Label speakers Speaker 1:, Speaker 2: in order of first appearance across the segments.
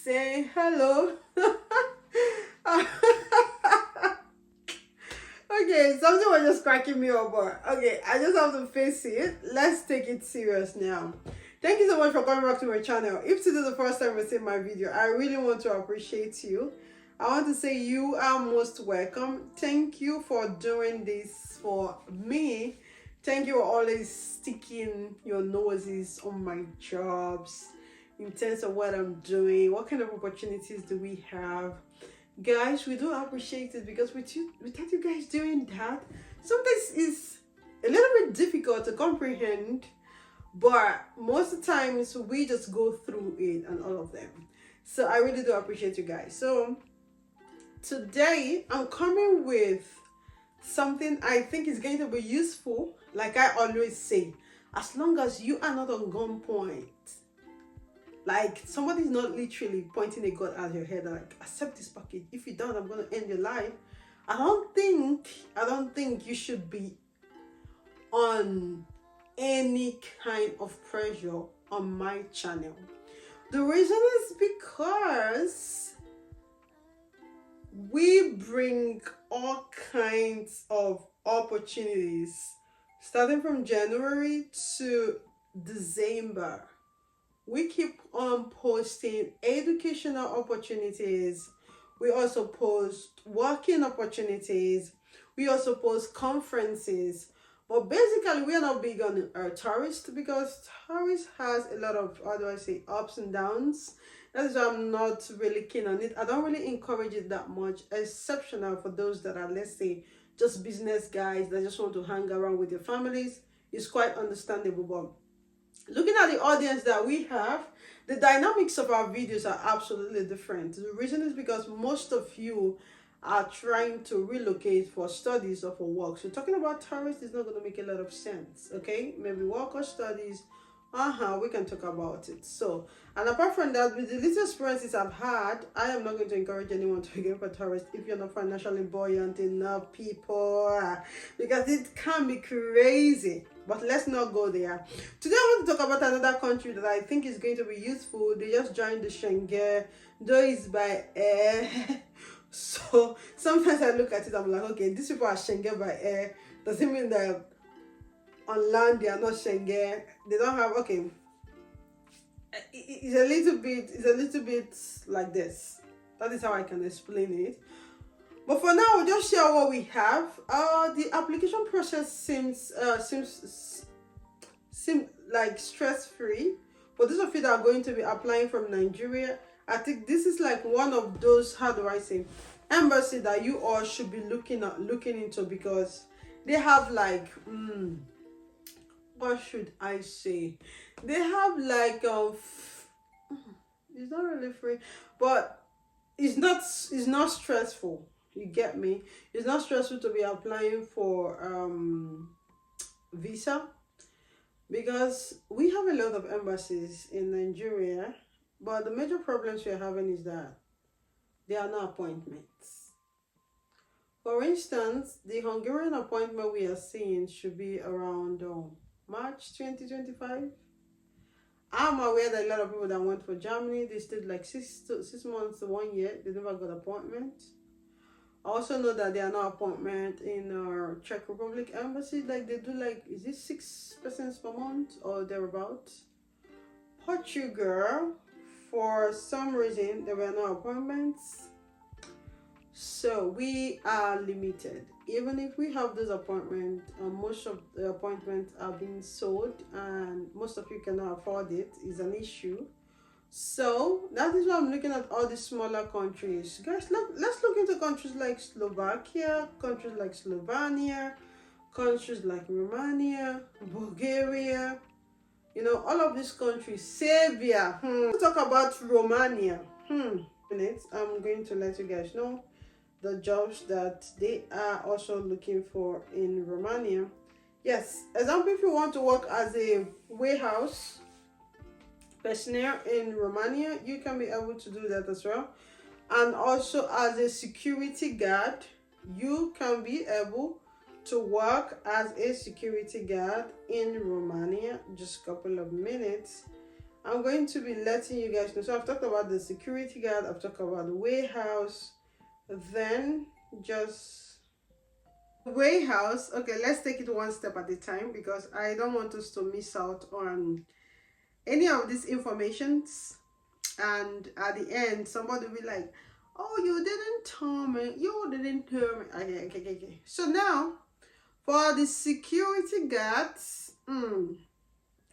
Speaker 1: saying hello. Okay, something was just cracking me up, but okay, I just have to face it. Let's take it serious now. Thank you so much for coming back to my channel. If this is the first time you're seeing my video, I really want to appreciate you. I want to say you are most welcome. Thank you for doing this for me. Thank you for always sticking your noses on my jobs in terms of what I'm doing, what kind of opportunities do we have. Guys, we do appreciate it because without you guys doing that, sometimes it's a little bit difficult to comprehend, but most of the times we just go through it and all of them. So I really do appreciate you guys. So today I'm coming with something I think is going to be useful. Like I always say, as long as you are not on gunpoint, like somebody's not literally pointing a gun at your head like, accept this package, if you don't I'm gonna end your life. I don't think you should be on any kind of pressure on my channel. The reason is because we bring all kinds of opportunities starting from January to December. We keep on posting educational opportunities. We also post working opportunities. We also post conferences. But basically, we are not big on tourists because tourists has a lot of, how do I say, ups and downs. That's why I'm not really keen on it. I don't really encourage it that much, exceptional for those that are, let's say, just business guys that just want to hang around with their families. It's quite understandable, but looking at the audience that we have, the dynamics of our videos are absolutely different. The reason is because most of you are trying to relocate for studies or for work. So talking about tourists is not going to make a lot of sense, okay? Maybe work or studies, we can talk about it. So, and apart from that, with the little experiences I've had, I am not going to encourage anyone to go for tourists if you're not financially buoyant enough, people, because it can be crazy. But let's not go there. Today I want to talk about another country that I think is going to be useful. They just joined the Schengen, though it's by air. So sometimes I look at it, I'm like, okay, these people are Schengen by air. Doesn't mean that on land they are not Schengen. They don't have, okay. It's a little bit like this. That is how I can explain it. But for now, we'll just share what we have. The application process seems like stress-free. For those of you that are going to be applying from Nigeria, I think this is like one of those, how do I say, embassy that you all should be looking into, because they have like what should I say? They have like it's not really free, but it's not stressful. You get me? It's not stressful to be applying for visa, because we have a lot of embassies in Nigeria, but the major problems we're having is that there are no appointments. For instance, the Hungarian appointment we are seeing should be around March 2025. I'm aware that a lot of people that went for Germany, they stayed like 6 months to 1 year, they never got appointment. I also know that there are no appointment in our Czech Republic embassy. Like they do like, is it 6 persons per month or thereabout? Portugal, for some reason, there were no appointments. So we are limited. Even if we have those appointments, most of the appointments are being sold and most of you cannot afford it, is an issue. So that is why I'm looking at all these smaller countries. Guys, let's look into countries like Slovakia, countries like Slovenia, countries like Romania, Bulgaria, you know, all of these countries. Serbia. Let's talk about Romania. I'm going to let you guys know the jobs that they are also looking for in Romania. Yes, example, if you want to work as a warehouse personnel in Romania, you can be able to do that as well. And also as a security guard, you can be able to work as a security guard in Romania. Just a couple of minutes. I'm going to be letting you guys know. So I've talked about the security guard, I've talked about the warehouse, then just warehouse. Okay, let's take it one step at a time because I don't want us to miss out on any of these informations. And at the end, somebody will be like, "Oh, you didn't tell me. You didn't tell me." Okay, okay, okay, okay. So now, for the security guards,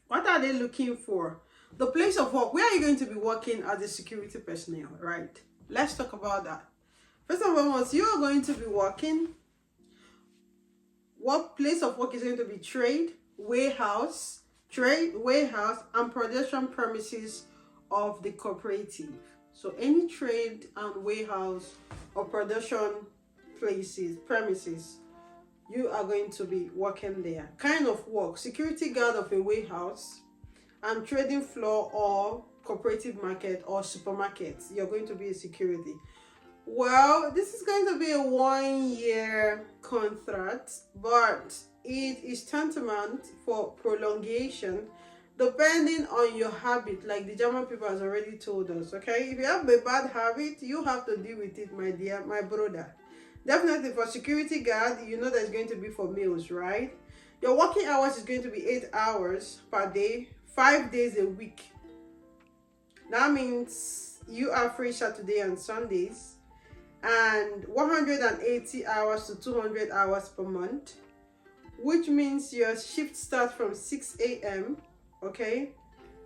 Speaker 1: what are they looking for? The place of work. Where are you going to be working as a security personnel, right? Let's talk about that. First and foremost, you are going to be working. What place of work is going to be trade, warehouse, and production premises of the cooperative. So any trade and warehouse or production premises, you are going to be working there. Kind of work: security guard of a warehouse and trading floor or cooperative market or supermarket. You're going to be a security. Well, this is going to be a 1 year contract, but it is tantamount for prolongation depending on your habit, like the German people has already told us. Okay, if you have a bad habit, you have to deal with it, my dear, my brother. Definitely for security guard, you know that's going to be for meals, right? Your working hours is going to be 8 hours per day, 5 days a week. That means you are free Saturday and Sundays, and 180 hours to 200 hours per month, which means your shift starts from 6 a.m. Okay,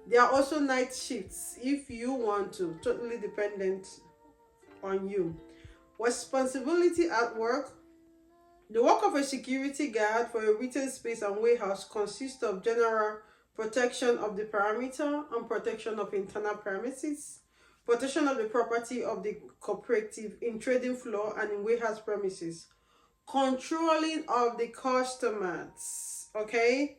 Speaker 1: there are also night shifts if you want to, totally dependent on you. Responsibility at work: the work of a security guard for a retail space and warehouse consists of general protection of the perimeter and protection of internal premises, protection of the property of the cooperative in trading floor and in warehouse premises, controlling of the customers. Okay,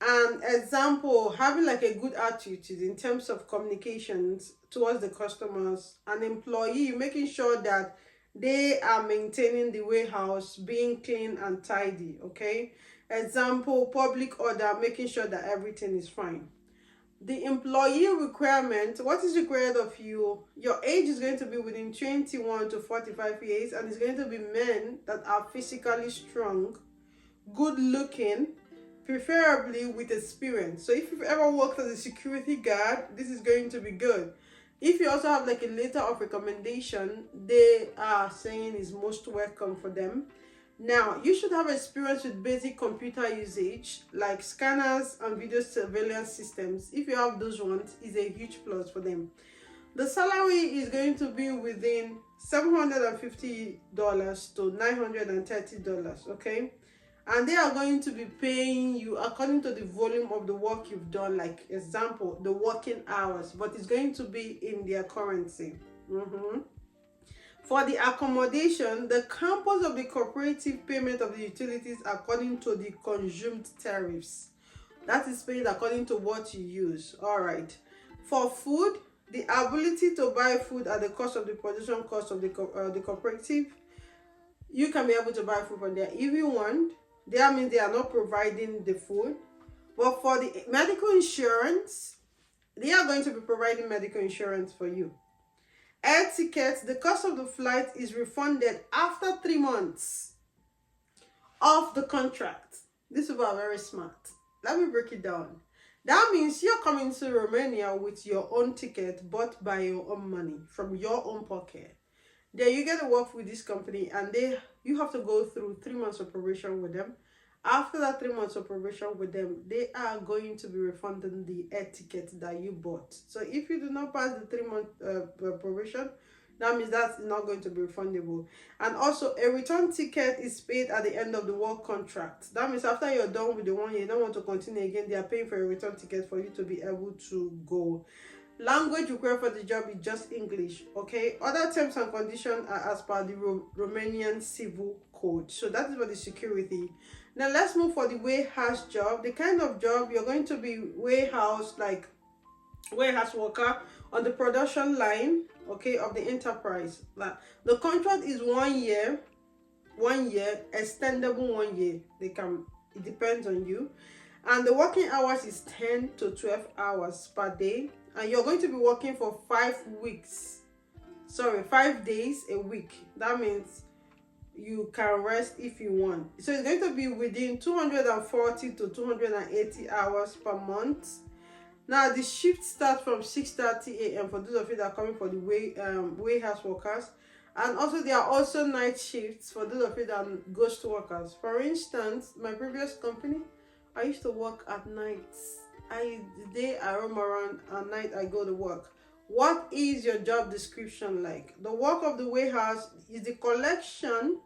Speaker 1: an example: having like a good attitude in terms of communications towards the customers. An employee: making sure that they are maintaining the warehouse, being clean and tidy. Okay, example: public order: making sure that everything is fine. The employee requirement: what is required of you? Your age is going to be within 21 to 45 years, and it's going to be men that are physically strong, good looking, preferably with experience. So if you've ever worked as a security guard, this is going to be good. If you also have like a letter of recommendation, they are saying is most welcome for them. Now, you should have experience with basic computer usage like scanners and video surveillance systems. If you have those ones, is a huge plus for them. The salary is going to be within $750 to $930, okay? And they are going to be paying you according to the volume of the work you've done, like example, the working hours, but it's going to be in their currency. For the accommodation, the campus of the cooperative payment of the utilities according to the consumed tariffs. That is paid according to what you use. All right. For food, the ability to buy food at the cost of the production cost of the cooperative. You can be able to buy food from there if you want. That means they are not providing the food. But for the medical insurance, they are going to be providing medical insurance for you. Air tickets: the cost of the flight is refunded after 3 months of the contract. These people are very smart. Let me break it down. That means you're coming to Romania with your own ticket bought by your own money from your own pocket. There you get to work with this company, and you have to go through 3 months of probation with them. After that 3 months of probation with them, they are going to be refunding the air ticket that you bought. So if you do not pass the 3 month probation, that means that's not going to be refundable. And also, a return ticket is paid at the end of the work contract. That means after you're done with the 1 year, you don't want to continue again, they are paying for a return ticket for you to be able to go. Language required for the job is just English. Okay, other terms and conditions are as per the Romanian civil code. So that is for the security. Now let's move for the warehouse job. The kind of job you're going to be warehouse, like warehouse worker on the production line, okay, of the enterprise. Like the contract is 1 year, extendable 1 year. It depends on you. And the working hours is 10 to 12 hours per day. and you're going to be working for 5 weeks, sorry, 5 days a week. That means you can rest if you want. So it's going to be within 240 to 280 hours per month. Now the shift starts from 6:30 a.m. for those of you that are coming for the warehouse workers, and also there are also night shifts for those of you that are ghost workers. For instance, my previous company, I used to work at nights. The day I roam around, at night I go to work. What is your job description like? The work of the warehouse is the collection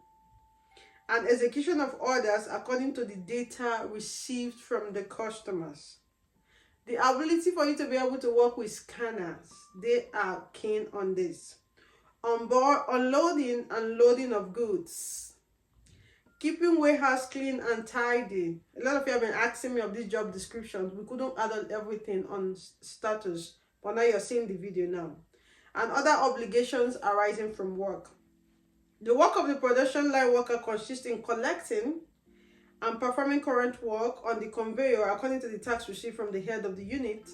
Speaker 1: and execution of orders according to the data received from the customers. The ability for you to be able to work with scanners, they are keen on this. On board, unloading and loading of goods, keeping warehouse clean and tidy. A lot of you have been asking me of these job descriptions. We couldn't add on everything on status, but now you're seeing the video now. And other obligations arising from work. The work of the production line worker consists in collecting and performing current work on the conveyor according to the tasks received from the head of the unit,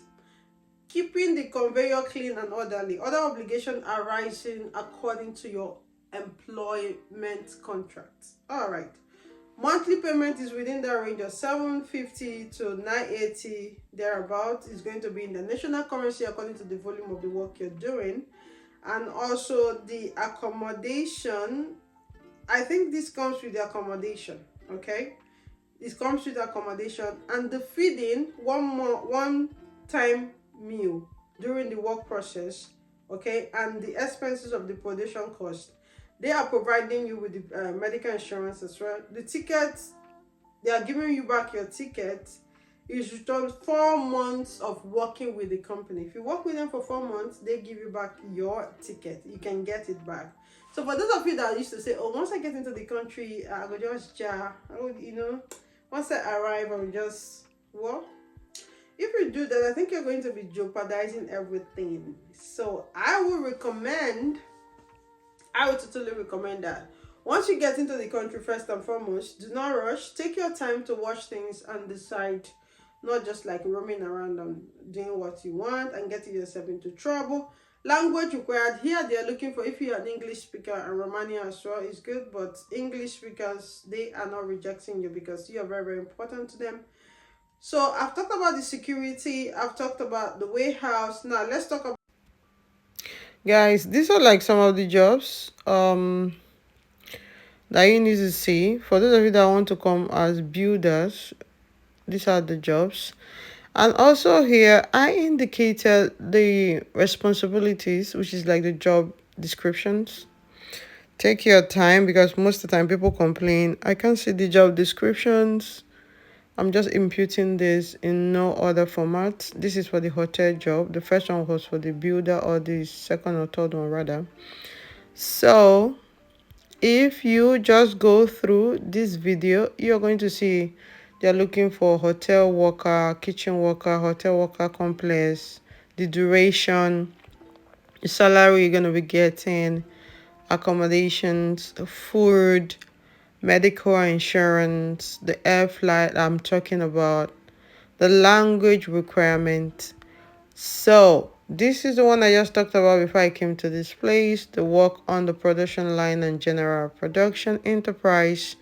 Speaker 1: keeping the conveyor clean and orderly. Other obligations arising according to your employment contract. All right. Monthly payment is within the range of 750 to 980 thereabout. Is going to be in the national currency according to the volume of the work you're doing. And also the accommodation, I think this comes with the accommodation. Okay, it comes with accommodation, and the feeding, one time meal during the work process. Okay, and the expenses of the production cost, they are providing you with the medical insurance as well. The ticket, they are giving you back your ticket, is returned 4 months of working with the company. If you work with them for 4 months, they give you back your ticket. You can get it back. So for those of you that used to say, oh, once I get into the country, I will just once I arrive, I will just, well, if you do that, I think you're going to be jeopardizing everything. So I would totally recommend that. Once you get into the country, first and foremost, do not rush. Take your time to watch things and decide, not just like roaming around and doing what you want and getting yourself into trouble. Language required here, they are looking for, if you're an English speaker, and Romania as well is good, but English speakers, they are not rejecting you because you are very, very important to them. So I've talked about the security, I've talked about the warehouse. Now let's talk about, guys, these are like some of the jobs that you need to see. For those of you that want to come as builders, these are the jobs. And also here I indicated the responsibilities, which is like the job descriptions. Take your time because most of the time people complain, I can't see the job descriptions. I'm just imputing this in no other format. This is for the hotel job. The first one was for the builder, or the second or third one rather. So if you just go through this video, you're going to see they're looking for hotel worker, kitchen worker, hotel worker complex, the duration, the salary you're going to be getting, accommodations, food, medical insurance, the air flight I'm talking about, the language requirement. So this is the one I just talked about before I came to this place. The work on the production line and general production enterprise,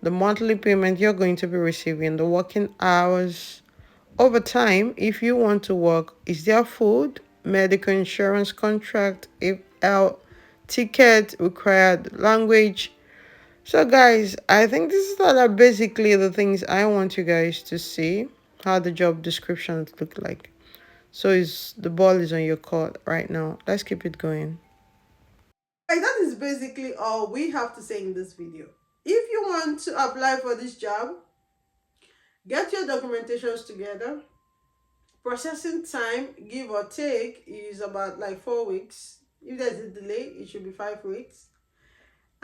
Speaker 1: the monthly payment you're going to be receiving, the working hours, overtime if you want to work, is there food, medical insurance contract, if L ticket required, language. So guys, I think this is are basically the things I want you guys to see, how the job descriptions look like. So the ball is on your court right now. Let's keep it going. That is basically all we have to say in this video. If you want to apply for this job, get your documentations together. Processing time, give or take, is about like 4 weeks. If there's a delay, it should be 5 weeks.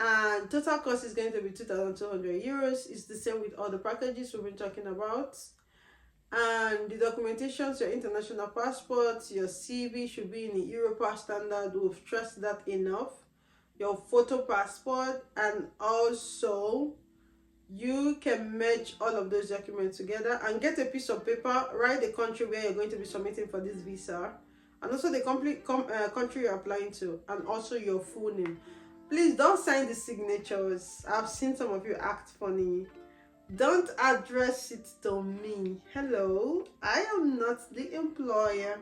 Speaker 1: And total cost is going to be 2,200 euros. It's the same with all the packages we've been talking about. And the documentations, your international passports, your CV should be in the Europass standard. We've stressed that enough. Your photo passport, and also you can merge all of those documents together and get a piece of paper. Write the country where you're going to be submitting for this visa. and also the complete country you're applying to, and also your full name. Please don't sign the signatures. I've seen some of you act funny. Don't address it to me. Hello, I am not the employer.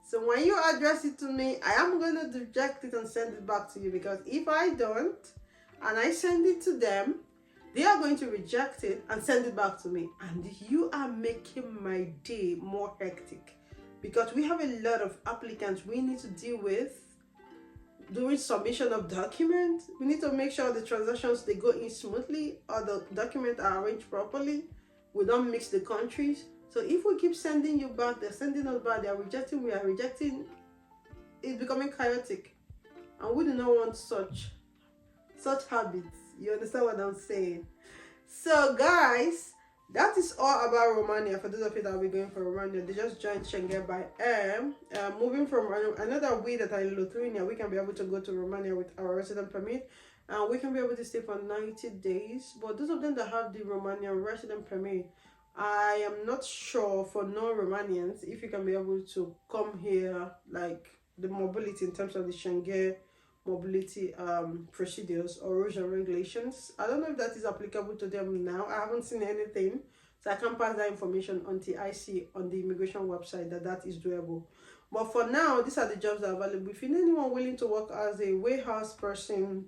Speaker 1: So when you address it to me, I am going to reject it and send it back to you, because if I don't and I send it to them, they are going to reject it and send it back to me. And you are making my day more hectic, because we have a lot of applicants we need to deal with during submission of documents. We need to make sure the transactions, they go in smoothly, or the documents are arranged properly. We don't mix the countries. So if we keep sending you back, they're sending us back, they're rejecting, we are rejecting, it's becoming chaotic. And we do not want such habits. You understand what I'm saying? So guys, that is all about Romania. For those of you that will be going for Romania, they just joined Schengen by air. Moving from another way that in Lithuania, we can be able to go to Romania with our resident permit. And we can be able to stay for 90 days. But those of them that have the Romanian resident permit, I am not sure for non-Romanians if you can be able to come here, like the mobility in terms of the Schengen mobility procedures or rules and regulations. I don't know if that is applicable to them now. I haven't seen anything, so I can't pass that information until I see on the immigration website that is doable. But for now, these are the jobs that are available. If you know anyone willing to work as a warehouse person,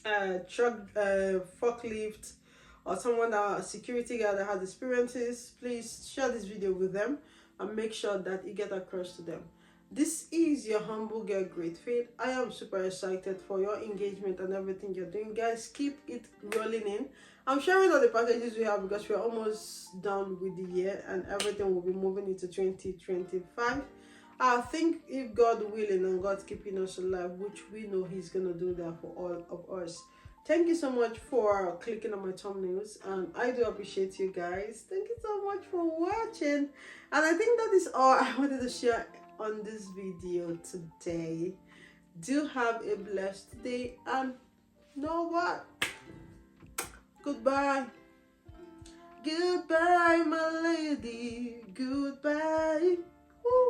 Speaker 1: truck, forklift, or someone that a security guard that has experiences, please share this video with them and make sure that it gets across to them. This is your humble girl, Great Faith. I am super excited for your engagement and everything you're doing. Guys, keep it rolling in. I'm sharing all the packages we have because we're almost done with the year and everything will be moving into 2025. I think if God willing and God's keeping us alive, which we know He's gonna do that for all of us. Thank you so much for clicking on my thumbnails, and I do appreciate you guys. Thank you so much for watching, and I think that is all I wanted to share on this video today. Do have a blessed day, and know what? Goodbye. Goodbye, my lady. Goodbye. Woo.